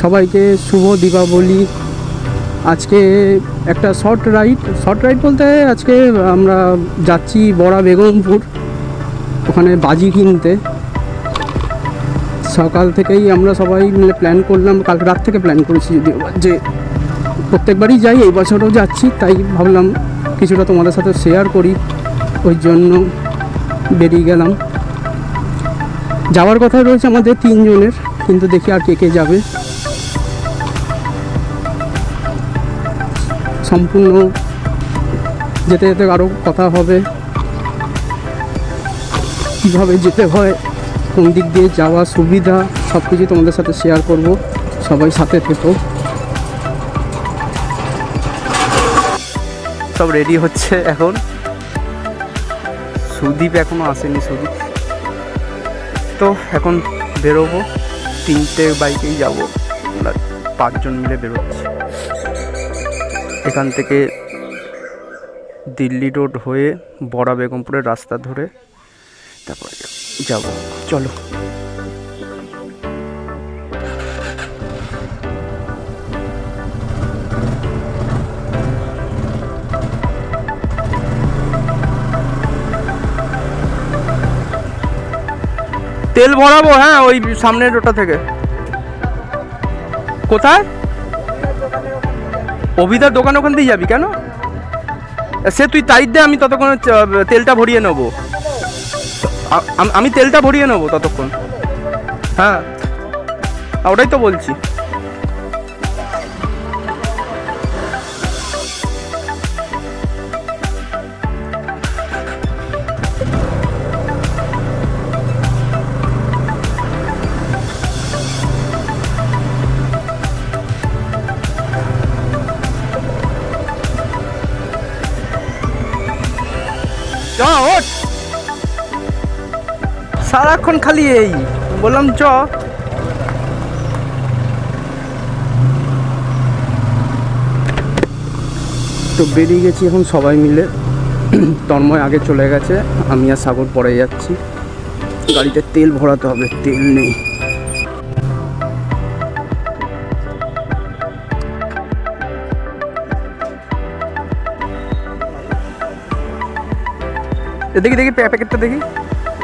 সবাইকে শুভ দীপাবলি। আজকে একটা শর্ট রাইড বলতে আজকে আমরা যাচ্ছি বড়া বেগমপুর, ওখানে বাজি কিনতে। সকাল থেকেই আমরা সবাই মিলে প্ল্যান করলাম, কালকে রাত থেকে প্ল্যান করেছি যদিও, যে প্রত্যেকবারই যাই, এই বছরও যাচ্ছি, তাই ভাবলাম কিছুটা তোমাদের সাথে শেয়ার করি, ওই জন্য বেরিয়ে গেলাম। যাওয়ার কথা রয়েছে আমাদের 3 জনের, কিন্তু দেখি আর কে যাবে। সম্পূর্ণ যেতে যেতে আরও কথা হবে, কীভাবে যেতে হয়, কোন দিক দিয়ে যাওয়া সুবিধা, সব কিছু তোমাদের সাথে শেয়ার করব। সবাই সাথে থেকো। সব রেডি হচ্ছে এখন। সুদীপ এখনও আসেনি। সুদীপ তো এখন বেরোবো, 3টে বাইকেই যাবো, আমরা 5 জন মিলে বেরোচ্ছি। এখান থেকে দিল্লি রোড হয়ে বড়া বেগমপুরের রাস্তা ধরে তারপরে যাব। চলো। তেল ভরাবো, হ্যাঁ, ওই সামনের রোডটা থেকে। কোথায়? অভিদার দোকান, ওখান দিয়ে যাবি কেন? সে তুই তাই দে, আমি ততক্ষণ তেলটা ভরিয়ে নেবো। আমি তেলটা ভরিয়ে নেবো ততক্ষণ। হ্যাঁ, ওটাই তো বলছি। সারাক্ষণ খালি এই বললাম চ। তো বেরিয়ে গেছি এখন সবাই মিলে। তন্ময় আগে চলে গেছে, আমি আর সাগর পরে যাচ্ছি। গাড়িতে তেল ভরাতে হবে, তেল নেই। দেখি প্যাকেটটা দেখি,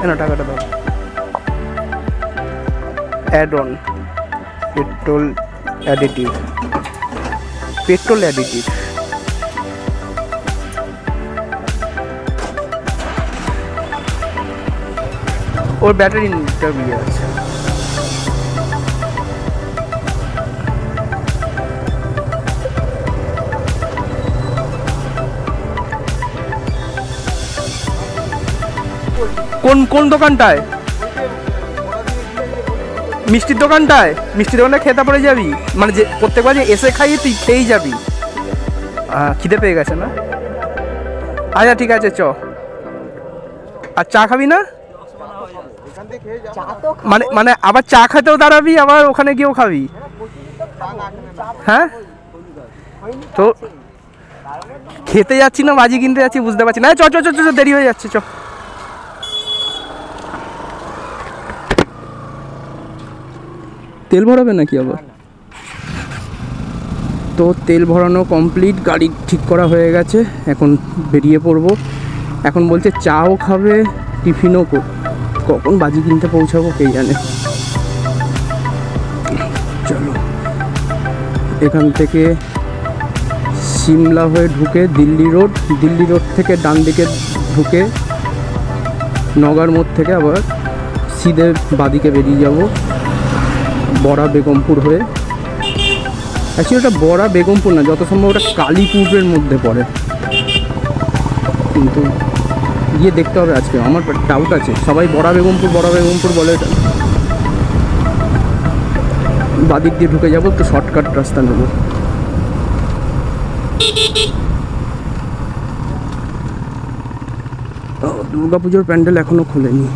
না টাকাটা দাও। Add on petrol additive. ওর ব্যাটারিটা ইয়ে আছে। কোন দোকানটায়? মিষ্টির দোকানটায় খেতে পড়ে যাবি, মানে যে প্রত্যেকবার যে এসে খাইয়ে তুই পেয়েই যাবি। খিদে পেয়ে গেছে না? আচ্ছা ঠিক আছে, চ। আর চা খাবি না? মানে আবার চা খেতেও দাঁড়াবি, আবার ওখানে গিয়েও খাবি? হ্যাঁ, তো খেতে যাচ্ছি না বাজি কিনতে যাচ্ছি বুঝতে পারছি না। চ, দেরি হয়ে যাচ্ছে, চ। তেল ভরাবে নাকি আবার? তো তেল ভরানো কমপ্লিট, গাড়ি ঠিক করা হয়ে গেছে, এখন বেরিয়ে পড়বো। এখন বলছে চাও খাবে, টিফিনও কখন বাজি কিনতে পৌঁছাবো কে জানে। চলো, এখান থেকে সিমলা হয়ে ঢুকে দিল্লি রোড থেকে ডান দিকে ঢুকে নগার মোড় থেকে আবার সিধে বাদিকে বেরিয়ে যাব বড়া বেগমপুর হয়ে। অ্যাকচুয়ালি ওটা বড়া বেগমপুর না, যত সম্ভব ওটা কালীপুরের মধ্যে পড়ে, কিন্তু গিয়ে দেখতে হবে। আজকে আমার ডাউট আছে, সবাই বড়া বেগমপুর বলে। এটা বাদিক দিয়ে ঢুকে যাবো, একটু শর্টকাট রাস্তা নেব। দুর্গাপুজোর প্যান্ডেল এখনো খোলেনি।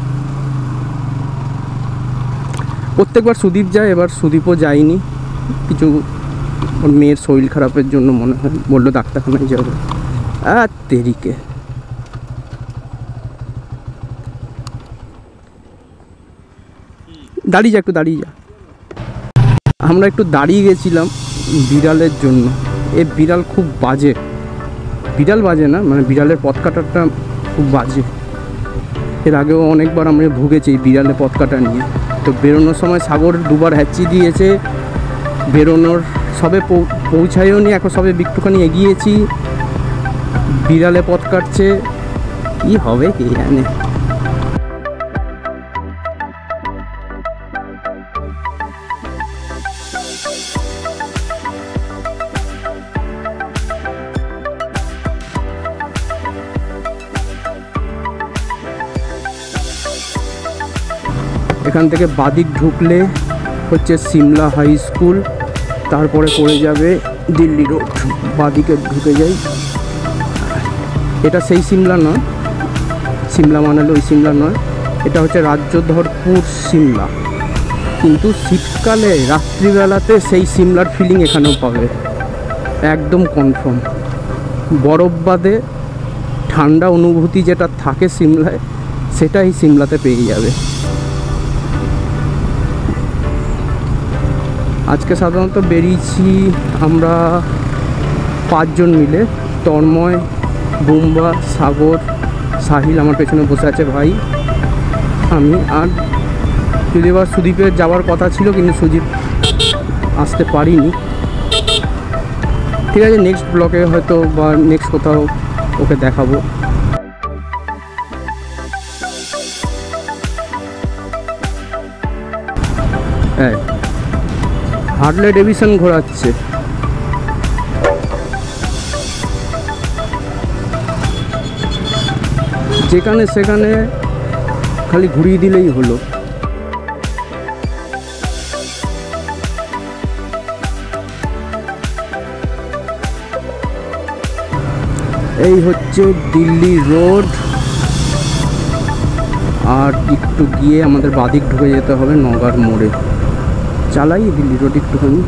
প্রত্যেকবার সুদীপ যায়, এবার সুদীপও যায়নি, কিছু ওর মেয়ের শরীর খারাপের জন্য মনে হয়, বললো ডাক্তারখানায় যাবে। আর তেরিকে দাঁড়িয়ে যা, একটু দাঁড়িয়ে যা। আমরা একটু দাঁড়িয়ে গেছিলাম বিড়ালের জন্য। এ বিড়াল খুব বাজে, বিড়াল বাজে না, মানে বিড়ালের পথ কাটাটা খুব বাজে। এর আগেও অনেকবার আমরা ভুগেছি এই বিড়ালের পথ কাটা নিয়ে। তো বেরোনোর সময় সাগর দুবার হ্যাচি দিয়েছে, বেরোনোর সবে পৌঁছায়ও নি, এখন সবে একটুখানি এগিয়েছি, বিড়ালে পথ কাটছে। কী হবে কে জানে। এখান থেকে বাদিক ঢুকলে হচ্ছে সিমলা হাই স্কুল, তারপরে পড়ে যাবে দিল্লি রোড। বাদিকে ঢুকে যাই। এটা সেই সিমলা নয়, সিমলা মানালি ওই সিমলা নয়, এটা হচ্ছে রাজ্যধরপুর সিমলা। কিন্তু শীতকালে রাত্রিবেলাতে সেই সিমলার ফিলিং এখানেও পাবে, একদম কনফার্ম। বরফ বাদে ঠান্ডা অনুভূতি যেটা থাকে সিমলায়, সেটা এই সিমলাতে পেয়ে যাবে। আজকে সাধারণত বেরিয়েছি আমরা 5 জন মিলে, তন্ময়, বুম্বা, সাগর, সাহিল আমার পেছনে বসে আছে ভাই, আমি। আর যদি এবার সুদীপের যাওয়ার কথা ছিল, কিন্তু সুদীপ আসতে পারিনি। ঠিক আছে, নেক্সট ব্লগে হয়তো বা নেক্সট কোথাও ওকে দেখাবো। হ্যাঁ, হার্লে ডেভিশন ঘোরাচ্ছে। যেখানে সেখানে খালি ঘুরিয়ে দিলেই হলো। এই হচ্ছে দিল্লি রোড। আর একটু গিয়ে আমাদের বাদিক ঢুকে যেতে হবে নগার মোড়ে। চালাই দিল্লি রোড একটুখানি।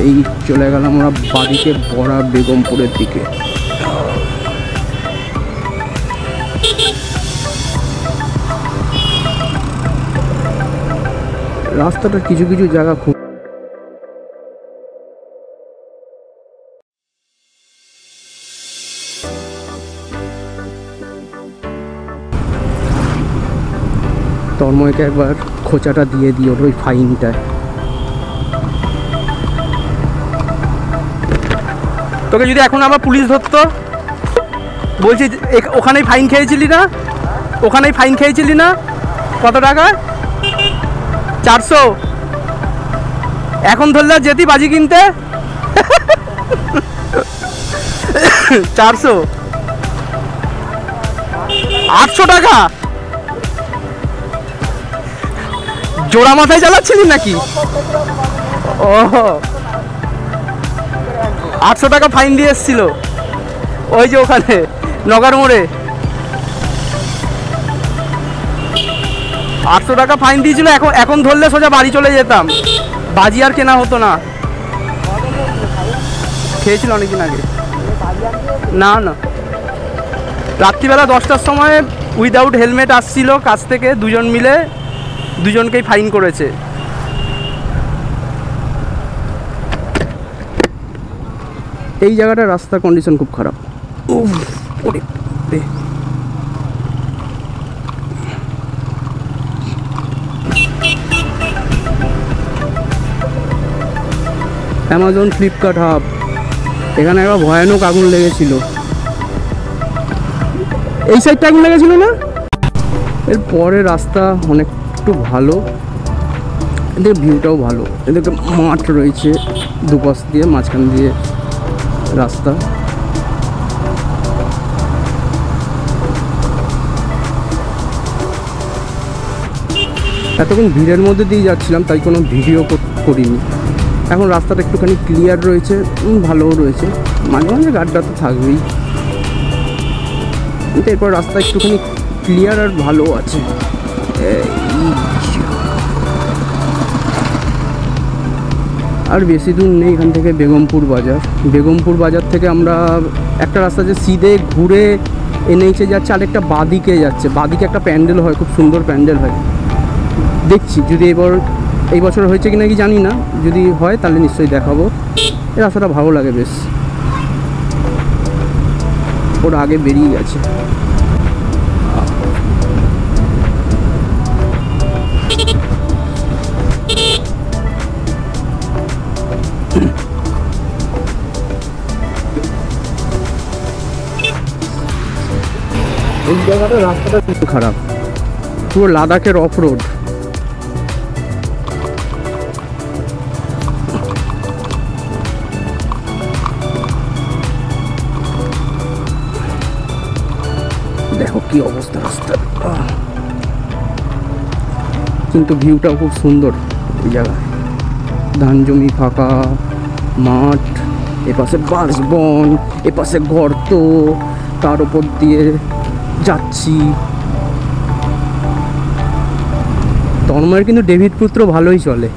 এই চলে গেলাম আমরা বাদিকে বড়া বেগমপুরের দিকে। রাস্তাটা কিছু কিছু জায়গা খুব তন্ময়কে একবার খোঁচাটা দিয়ে দিই ওর ওই ফাইনটায়। তোকে যদি এখন আবার পুলিশ ধরতো, বলছি ওখানেই ফাইন খেয়েছিলি না, ওখানেই ফাইন খেয়েছিলি না, কত টাকা? 400। এখন ধরলে যেতি বাজি কিনতে 400, 800 টাকা জোড়া মাথায় চালাচ্ছিলি নাকি? ও, 800 টাকা ফাইন দিয়ে এসেছিল ওই যে ওখানে নগার মোড়ে। 800 টাকা ফাইন দিয়েছিল। এখন ধরলে সোজা বাড়ি চলে যেতাম, বাজি আর কেনা হতো না। খেয়েছিল অনেকদিন আগে। না না, রাত্রিবেলা 10টার সময় উইদাউট হেলমেট আসছিল কাছ থেকে, দুজন মিলে দুজনকেই ফাইন করেছে। এই জায়গাটা রাস্তার কন্ডিশন খুব খারাপ। অ্যামাজন ফ্লিপকার্ট হাব, এখানে একবার ভয়ানক আগুন লেগেছিল। এই সাইডটা আগুন লেগেছিল না? এর পরে রাস্তা অনেক একটু ভালো, এদের ভিউটাও ভালো, এদেরকে মাঠ রয়েছে দুপাশ দিয়ে, মাঝখান দিয়ে রাস্তা। এতক্ষণ ভিড়ের মধ্যে দিয়ে যাচ্ছিলাম, তাই কোনো ভিডিও করিনি। এখন রাস্তাটা একটুখানি ক্লিয়ার রয়েছে, ভালোও রয়েছে, মাঝে মাঝে গাড্ডা তো থাকবেই, কিন্তু এরপর রাস্তা একটুখানি ক্লিয়ার আর ভালো আছে। আর বেশি দূর নেই এখান থেকে বেগমপুর বাজার। বেগমপুর বাজার থেকে আমরা একটা রাস্তা যে সিধে ঘুরে এনএইচে যাচ্ছে, আরেকটা বাঁদিকে যাচ্ছে। বাঁদিকে একটা প্যান্ডেল হয়, খুব সুন্দর প্যান্ডেল হয়, দেখছি যদি এই বছর হয়েছে কি না কি জানি না, যদি হয় তাহলে নিশ্চয়ই দেখাবো। এই রাস্তাটা ভালো লাগে বেশ, ওর আগে বেরিয়ে গেছে। এই জায়গাটা রাস্তাটা খুব খারাপ, পুরো লাদাখের অফ রোড। দেখো কি অবস্থা রাস্তার, কিন্তু ভিউটাও খুব সুন্দর। এই জায়গায় ধান জমি, ফাঁকা মাঠ, এপাশে বাঁশবন, এপাশে গর্ত, তার উপর দিয়ে যাচ্ছি। তন্ময়ের কিন্তু ডেভিড পুত্র ভালোই চলে।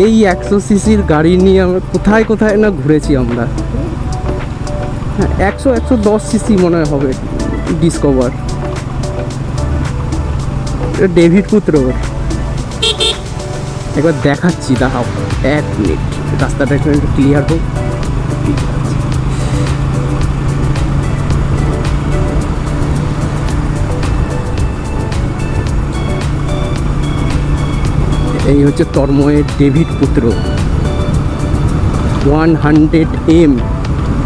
এই 100 সিসির গাড়ি নিয়ে আমরা কোথায় কোথায় না ঘুরেছি আমরা। হ্যাঁ, 110 সিসি মনে হবে ডিসকভার, ডেভিড পুত্র। একবার দেখাচ্ছি, দাঁড়াও 1 মিনিট, রাস্তাটা একটু ক্লিয়ার হোক। এই হচ্ছে তন্ময়ের ডেভিড পুত্র 100M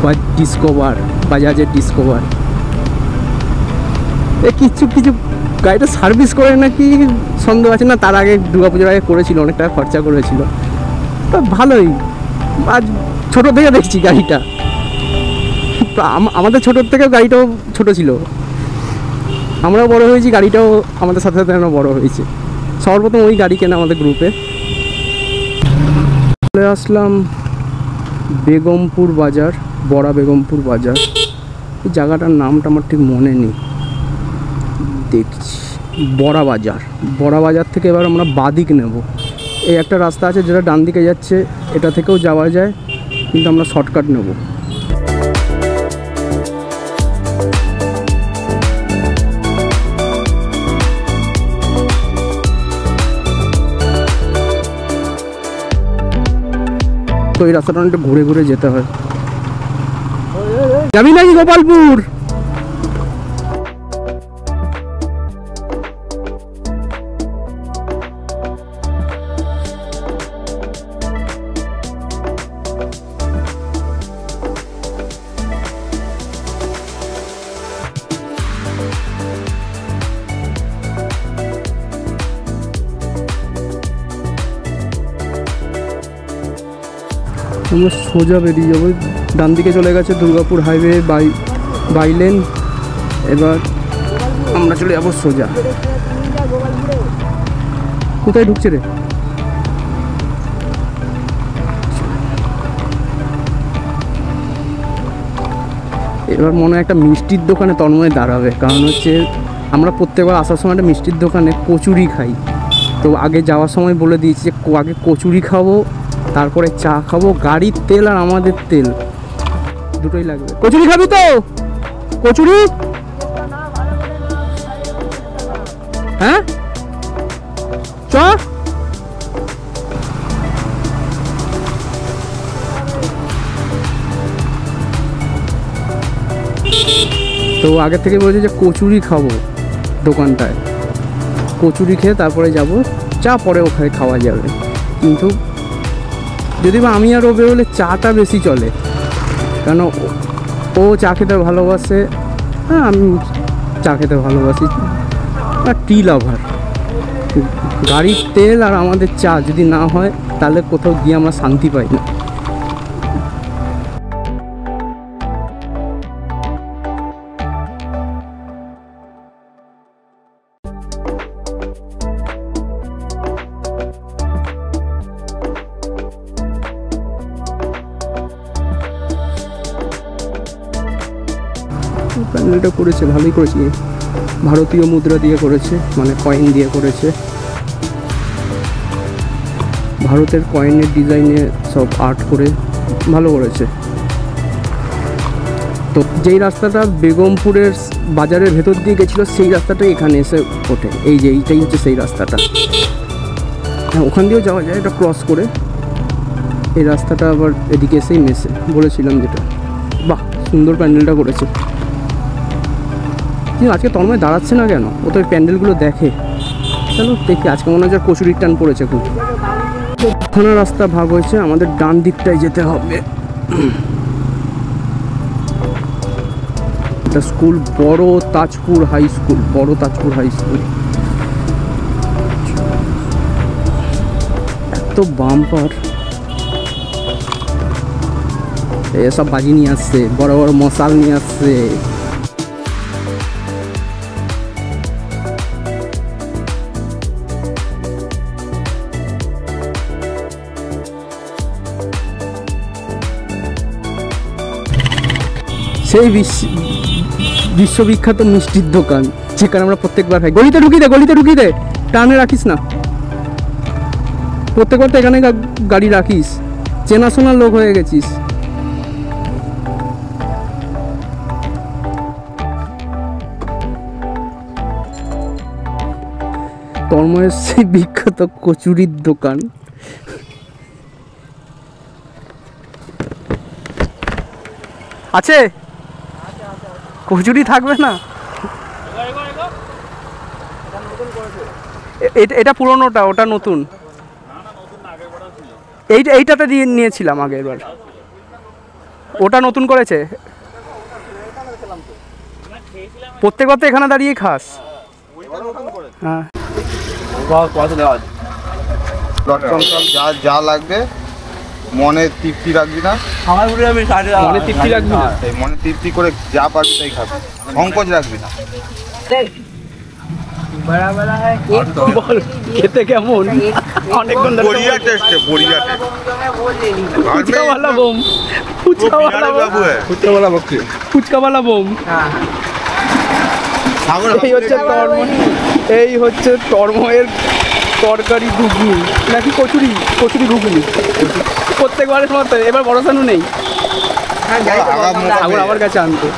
বা ডিসকভার, বাজাজের ডিসকভার। কিছু কিছু গাড়িটা সার্ভিস করে নাকি সন্দেহ আছে, না তার আগে দুর্গাপুজোর আগে করেছিল, অনেক টাকা খরচা করেছিল, ভালোই। আজ ছোটো থেকে দেখছি গাড়িটা, আমাদের ছোটোর থেকেও গাড়িটাও ছোট ছিল, আমরাও বড় হয়েছি, গাড়িটাও আমাদের সাথে সাথে বড় হয়েছে। সর্বপ্রথম ওই গাড়ি কেনা আমাদের গ্রুপে। চলে আসলাম বেগমপুর বাজার, বড়া বেগমপুর বাজার। এই জায়গাটার নামটা আমার ঠিক মনে নেই, দেখছি। বড়া বাজার, বড়া বাজার থেকে এবার আমরা বাঁদিক নেব। এই একটা রাস্তা আছে যেটা ডান দিকে যাচ্ছে, এটা থেকেও যাওয়া যায়, কিন্তু আমরা শর্টকাট নেব। তো এই রাস্তাটা একটু ঘুরে ঘুরে যেতে হয়। যাবি নাকি গোপালপুর? আমরা সোজা বেরিয়ে যাবো, ডান দিকে চলে গেছে দুর্গাপুর হাইওয়ে বাই লেন। এবার আমরা চলে যাবো সোজা। কোথায় ঢুকছে রে? এবার মনে হয় একটা মিষ্টির দোকানে তন্ময় দাঁড়াবে, কারণ হচ্ছে আমরা প্রত্যেকবার আসার সময় একটা মিষ্টির দোকানে কচুরি খাই। তো আগে যাওয়ার সময় বলে দিয়েছি যে আগে কচুরি খাবো, তারপরে চা খাবো। গাড়ির তেল আর আমাদের তেল দুটোই লাগবে। কচুরি খাবি তো? কচুরি? হ্যাঁ চ। তো আগে থেকে বলেছি যে কচুরি খাবো দোকানটায়, কচুরি খেয়ে তারপরে যাব, চা পরে ওখানে খাওয়া যাবে। কিন্তু যদি বা আমি আর ও বেরোলে চাটা বেশি চলে, কেন ও চা খেতে ভালোবাসে, হ্যাঁ আমি চা খেতে ভালোবাসি, আর টি লাভার। গাড়ির তেল আর আমাদের চা যদি না হয় তাহলে কোথাও গিয়ে আমরা শান্তি পাই না। প্যান্ডেলটা করেছে, ভালোই করেছে, ভারতীয় মুদ্রা দিয়ে করেছে, মানে কয়েন দিয়ে করেছে, ভারতের কয়েনের ডিজাইনে সব আর্ট করে ভালো করেছে। তো যেই রাস্তাটা বেগমপুরের বাজারের ভেতর দিয়ে গেছিলো সেই রাস্তাটাই এখানে এসে ওঠে, এই যে এইটাই হচ্ছে সেই রাস্তাটা। হ্যাঁ, ওখান দিয়েও যাওয়া যায়, এটা ক্রস করে এই রাস্তাটা আবার এদিকে এসেই মেশে বলেছিলাম যেটা। বাহ, সুন্দর প্যান্ডেলটা করেছে। কিন্তু আজকে তন্ময় দাঁড়াচ্ছে না কেন? ও তো ওই প্যান্ডেলগুলো দেখে। চলো দেখি, আজকে মনে হয় কচুরির টান পড়েছে খুব। ওখানে রাস্তা ভাগ হয়েছে, আমাদের ডান দিকটায় যেতে হবে। এটা স্কুল বড় তাজপুর হাই স্কুল, বড় তাজপুর হাই স্কুল। এত বাম্পার, এসব বাজি নিয়ে আসছে, বড় বড় মশাল নিয়ে আসছে। সেই বিশ্ববিখ্যাত মিষ্টির দোকান যেখানে আমরা প্রত্যেকবার খাই। গলিতে ঢুকিয়ে দে, গলিতে ঢুকিয়ে দে, টানে রাখিস না, প্রত্যেকবার তো এখানে গাড়ি রাখিস, চেনাশোনার লোক হয়ে গেছিস। তন্ময়ের সেই বিখ্যাত কচুরির দোকান। আছে কচুরি থাকবে না? এটা পুরোনোটা, ওটা নতুন। এইটাতে দিয়ে নিয়েছিলাম আগের বার, ওটা নতুন করেছে। প্রত্যেকবার তো এখানে দাঁড়িয়ে খাস। হ্যাঁ, যা লাগবে মনে তৃপ্তি রাখবি না, মনে তৃপ্তি রাখবি না, মনে তৃপ্তি করে যা পারবি তাই খাবি, সংকোচ রাখবি না। বল খেতে কেমন? অনেকক্ষণ বড়িয়া টেস্টে, বড়িয়া টেস্ট। ফুচকাওয়ালা বোম, ফুচকাওয়ালা বোম। এই হচ্ছে তন্ময়, এই হচ্ছে তন্ময়ের তরকারি ঘুগনি নাকি কচুরি, কচুরি ঘুগনি প্রত্যেকবারের মতো। এবার ভরসানু নেই, আমার কাছে আনতে।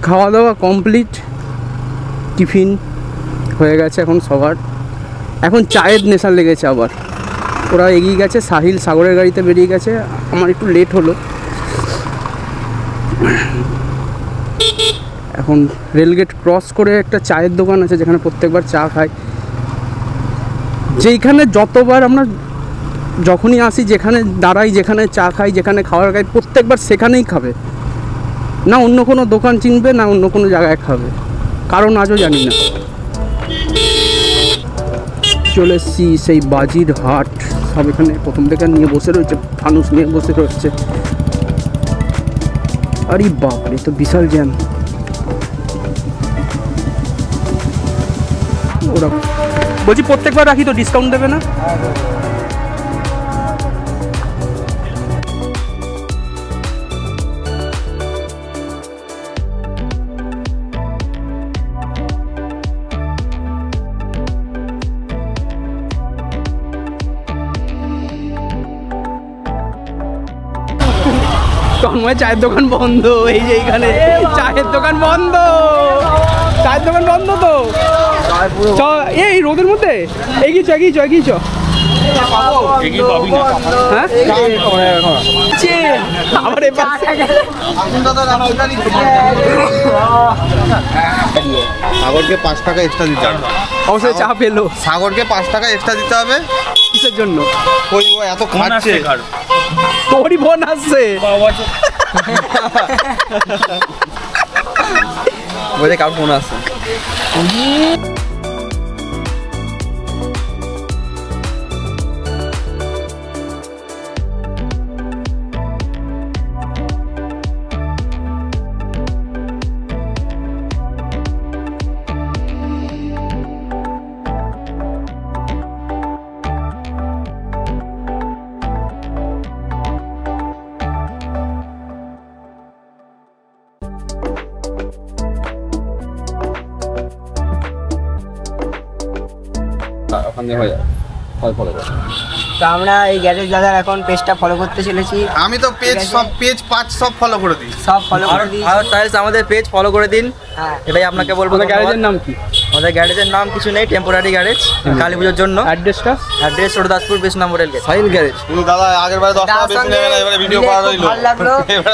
খাওয়া দাওয়া কমপ্লিট, টিফিন হয়ে গেছে এখন সবার। এখন চায়ের নেশা লেগেছে আবার, ওরা এগিয়ে গেছে, সাহিল সাগরের গাড়িতে বেরিয়ে গেছে, আমার একটু লেট হলো। এখন রেলগেট ক্রস করে একটা চায়ের দোকান আছে যেখানে প্রত্যেকবার চা খাই, যেইখানে যতবার আমরা যখনই আসি, যেখানে দাঁড়াই, যেখানে চা খাই, যেখানে খাবার খাই, প্রত্যেকবার সেখানেই খাবে, না অন্য কোনো দোকান চিনবে, না অন্য কোনো জায়গায় খাবে, কারণ আজও জানি না। চলে এসছি সেই বাজির হাট, সব এখানে প্রথম থেকে নিয়ে বসে রয়েছে, ফানুস নিয়ে বসে রয়েছে। আরে বাপরে, তো বিশাল জ্যাম। ওরা বলছি প্রত্যেকবার রাখি তো ডিসকাউন্ট দেবে না? তন্ময় চায়ের দোকান বন্ধ, এই যে এইখানে চায়ের দোকান বন্ধ, চায়ের দোকান বন্ধ তো। এই রোদের মধ্যে এগিয়ে চ আবার সাগরকে 5 টাকা এক্সট্রা দিতে হবে। অবশ্যই চা পেলো। সাগরকে 5 টাকা এক্সট্রা দিতে হবে। কিসের জন্য? ওই ও এত খাচ্ছে। তোরই বোন আসছে। বলে কার ফোন আসছে। তো আমরা এই গ্যারেজ দাদার এখন পেজটা ফলো করতে চলেছি। আমি তো পেজ সব পেজ 5 সব ফলো করে দিই। সব ফলো করে দিই। আর টাইলস আমাদের পেজ ফলো করে দিন। হ্যাঁ, এটাই আপনাকে বলবো। গ্যারেজের নাম কি? আমাদের গ্যারেজের নাম কিছু নেই, টেম্পোরারি গ্যারেজ, কালী পুজোর জন্য। অ্যাড্রেসটা? অ্যাড্রেস ছোটদাসপুর 20 নম্বর রেলগেট, সাইল গ্যারেজ। কিন্তু দাদা আগের বারে 10 টাকা বেশি নেবে না, এবারে ভিডিও করা রইলো। ভালো লাগলো।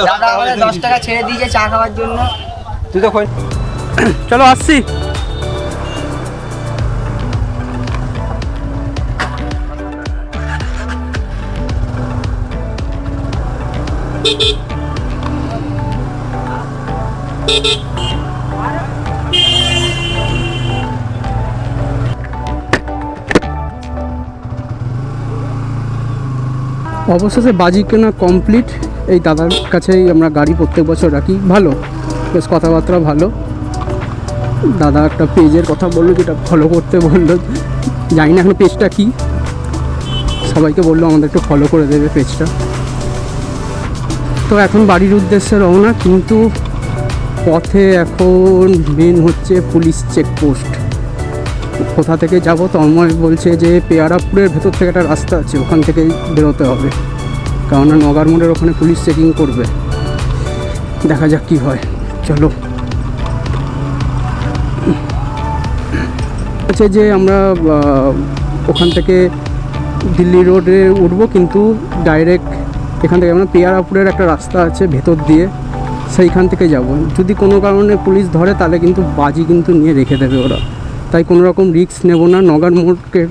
দাদা আমাদের 10 টাকা ছেড়ে দিয়েছে চা খাওয়ার জন্য। তুই তো চলো আসছি। অবশেষে বাজি কেনা কমপ্লিট। এই দাদার কাছেই আমরা গাড়ি প্রত্যেক বছর রাখি। ভালো, বেশ কথাবার্তা ভালো। দাদা একটা পেজের কথা বললো, যেটা ফলো করতে বললো। জানি না এখন পেজটা কি, সবাইকে বললো আমাদের একটু ফলো করে দেবে পেজটা। তো এখন বাড়ির উদ্দেশ্যে রওনা, কিন্তু পথে এখন মেন হচ্ছে পুলিশ চেকপোস্ট। কোথা থেকে যাব? তন্ময় বলছে যে পেয়ারাপুরের ভেতর থেকে একটা রাস্তা আছে, ওখান থেকেই বেরোতে হবে, কারণ নগার মোড়ের ওখানে পুলিশ চেকিং করবে। দেখা যাক কি হয়, চলো। আছে যে আমরা ওখান থেকে দিল্লি রোডে উঠবো, কিন্তু ডাইরেক্ট এখান থেকে আমরা পেয়ারাপুরের একটা রাস্তা আছে ভেতর দিয়ে, সেইখান থেকে যাব। যদি কোনো কারণে পুলিশ ধরে তাহলে কিন্তু বাজি কিন্তু নিয়ে রেখে দেবে ওরা, তাই কোনো রকম রিস্ক নেব না। নগার মোড়কে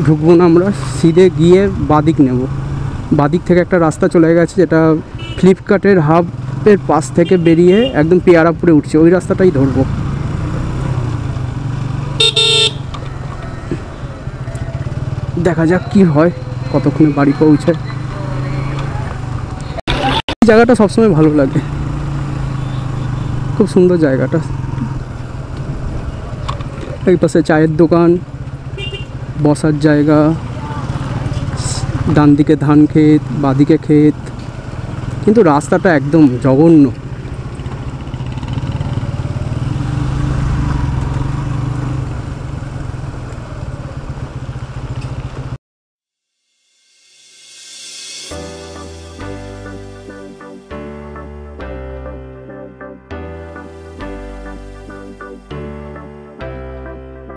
ঢুকবো না আমরা, সিধে গিয়ে বাদিক নেব। বাদিক থেকে একটা রাস্তা চলে গেছে, যেটা ফ্লিপকার্টের হাবের পাশ থেকে বেরিয়ে একদম পেয়ারাপুরে উঠছে, ওই রাস্তাটাই ধরবো। দেখা যাক কি হয়, কতক্ষণে বাড়ি পৌঁছায়। এই জায়গাটা সবসময় ভালো লাগে, খুব সুন্দর জায়গাটা। এই পাশে চায়ের দোকান, বসার জায়গা, ডান দিকে ধান ক্ষেত, বাদিকে ক্ষেত, কিন্তু রাস্তাটা একদম জঘন্য।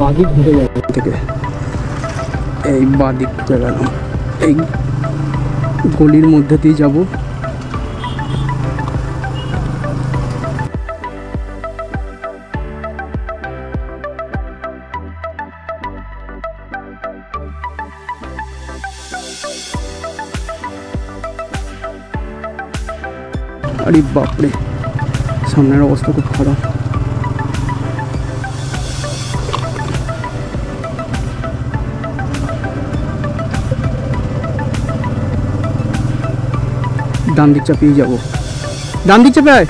বাদিক ঘুরে যাবে থেকে, এই বাদিক ঘুরে গেলাম, এই গলির মধ্যে দিয়ে যাব। আরে বাপরে, সামনের অবস্থা খুব খারাপ। ডান দিক চাপিয়ে যাবো, ডান দিক চাপে আয়।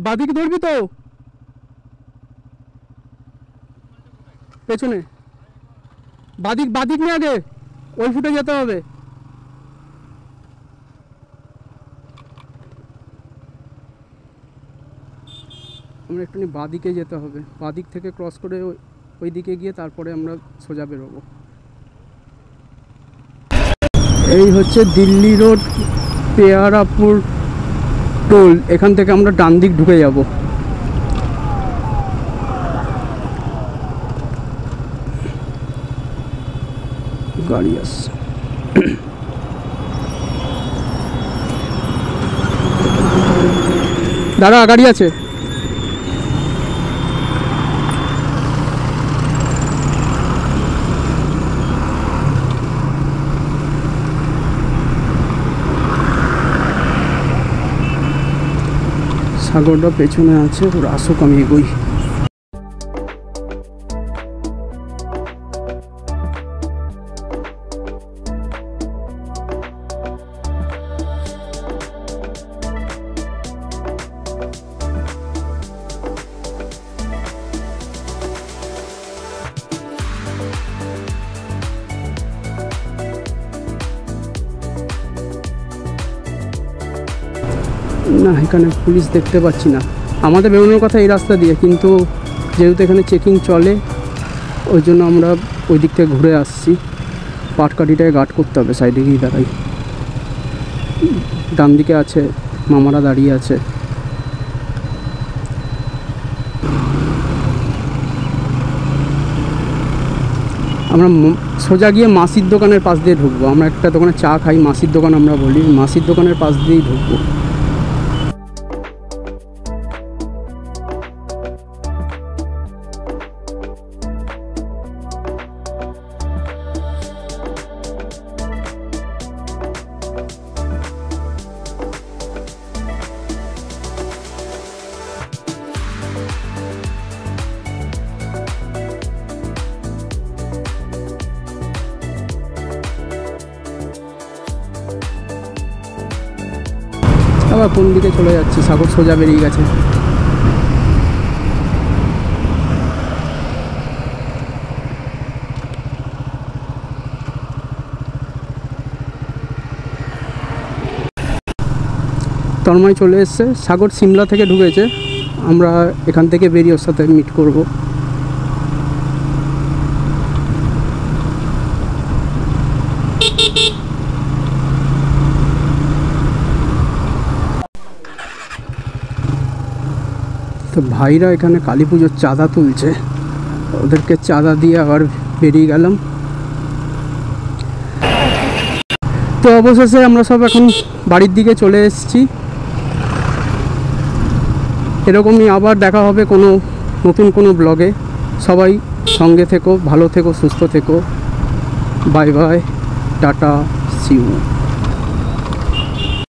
বাদিক ধরবি তো, পেছনে বাদিক নিয়ে আগে ওই ফুটে যেতে হবে। আমরা একটুখানি বাঁদিকে যেতে হবে, বাঁদিক থেকে ক্রস করে ওই দিকে গিয়ে তারপরে আমরা সোজা বেরোবো। এই হচ্ছে দিল্লি রোড পেয়ারাপুর টোল। এখান থেকে আমরা ডান দিক ঢুকে যাব। গাড়ি আসছে। দাদা গাড়ি আছে? সাগরটা পেছনে আছে, ওরা আসুক, আমি এগোই। না, এখানে পুলিশ দেখতে পাচ্ছি না। আমাদের বেরোনোর কথা এই রাস্তা দিয়ে, কিন্তু যেহেতু এখানে চেকিং চলে ওই জন্য আমরা ওই দিক থেকে ঘুরে আসছি। পাটকাঠিটায় গার্ড করতে হবে, সাইডে গিয়ে দাঁড়াই। ডান দিকে আছে, মামারা দাঁড়িয়ে আছে। আমরা সোজা গিয়ে মাসির দোকানের পাশ দিয়ে ঢুকবো। আমরা একটা দোকানে চা খাই, মাসির দোকান আমরা বলি, মাসির দোকানের পাশ দিয়েই ঢুকবো। আবার কোন দিকে চলে যাচ্ছি, সাগর সোজা বেরিয়ে গেছে। তন্ময় চলে এসছে, সাগর সিমলা থেকে ঢুকেছে। আমরা এখান থেকে বেরিয়ে ওর সাথে মিট করব। তো ভাইরা এখানে কালী পুজোর চাঁদা তুলছে, ওদেরকে চাঁদা দিয়ে আবার বেরিয়ে গেলাম। তো অবশেষে আমরা সব এখন বাড়ির দিকে চলে এসেছি। এরকমই আবার দেখা হবে কোনো নতুন কোনো ব্লগে। সবাই সঙ্গে থেকো, ভালো থেকো, সুস্থ থেকো। Bye bye, tata, see you.